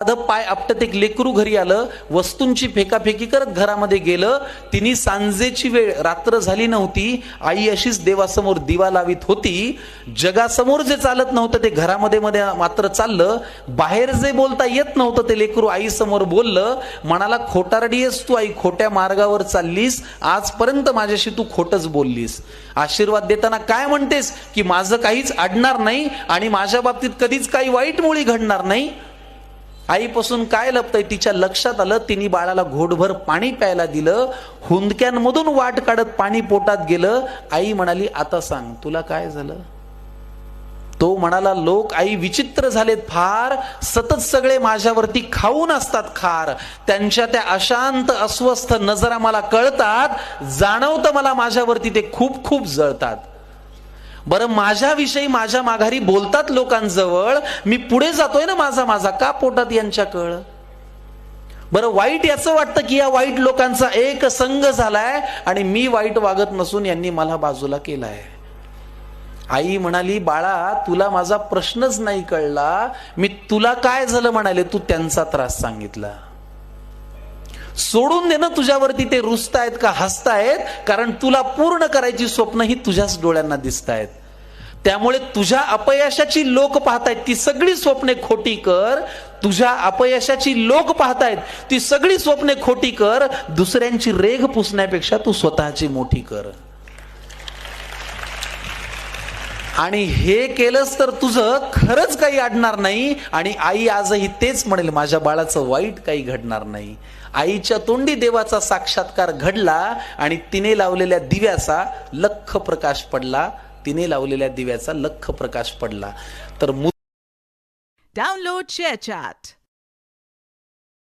पाय आपटत एक लेकरू घरी आलं, वस्तूंची फेकाफेकी करत घरामध्ये गेलं. तिने सांजेची वेळ, रात्र झाली नव्हती. आई अशीच देवासमोर दिवा लावित होती. जगासमोर जे चालत नव्हतं ते घरामध्ये मध्ये मात्र चाललं. बाहेर जे बोलता येत नव्हतं ते लेकरू आई समोर बोललं. म्हणाला, खोटारडी आहेस तू आई, खोट्या मार्गावर चाललीस, आजपर्यंत माझ्याशी तू खोटच बोललीस. आशीर्वाद देताना काय म्हणतेस की माझं काहीच अडणार नाही आणि माझ्या बाबतीत कधीच काही वाईट मुळी घडणार नाही. आईपासून काय लपतंय तिच्या लक्षात आलं. तिने बाळाला घोटभर पाणी प्यायला दिलं. हुंदक्यांमधून वाट काढत पाणी पोटात गेलं. आई म्हणाली, आता सांग तुला काय झालं. तो म्हणाला, लोक आई विचित्र झालेत फार, सतत सगळे माझ्यावरती खाऊन असतात खार. त्यांच्या त्या अशांत अस्वस्थ नजरा मला कळतात, जाणवतं मला माझ्यावरती ते खूप खूप जळतात. बरं, माझ्याविषयी माझ्या माघारी बोलतात लोकांजवळ, मी पुढे जातोय ना माझा माझा, का पोटात यांच्या कळ. बरं, वाईट याचं वाटतं की या वाईट लोकांचा एक संघ झालाय आणि मी वाईट वागत नसून यांनी मला बाजूला केलाय. आई म्हणाली, बाळा तुला माझा प्रश्नच नाही कळला. मी तुला काय झालं म्हणाले, तू त्यांचा त्रास सांगितला. सोडून दे ना तुझ्यावरती ते रुसतायत का हसतायत, कारण तुला पूर्ण करायची स्वप्न ही तुझ्याच डोळ्यांना दिसतायत. त्यामुळे तुझ्या अपयशाची लोक पाहतायत ती सगळी स्वप्ने खोटी कर. तुझ्या अपयशाची लोक पाहतायत ती सगळी स्वप्ने खोटी कर. दुसऱ्यांची रेघ पुसण्यापेक्षा तू स्वतःची मोठी कर. आणि हे केलंस तर तुझं खरंच काही अडणार नाही. आणि आई आजही तेच म्हणेल, माझ्या बाळाचं वाईट काही घडणार नाही. आईच्या तोंडी देवाचा साक्षात्कार घडला आणि तिने लावलेल्या दिव्याचा लख प्रकाश पडला. तिने लावलेल्या दिव्याचा लख प्रकाश पडला. तर डाउनलोड शेअर चॅट.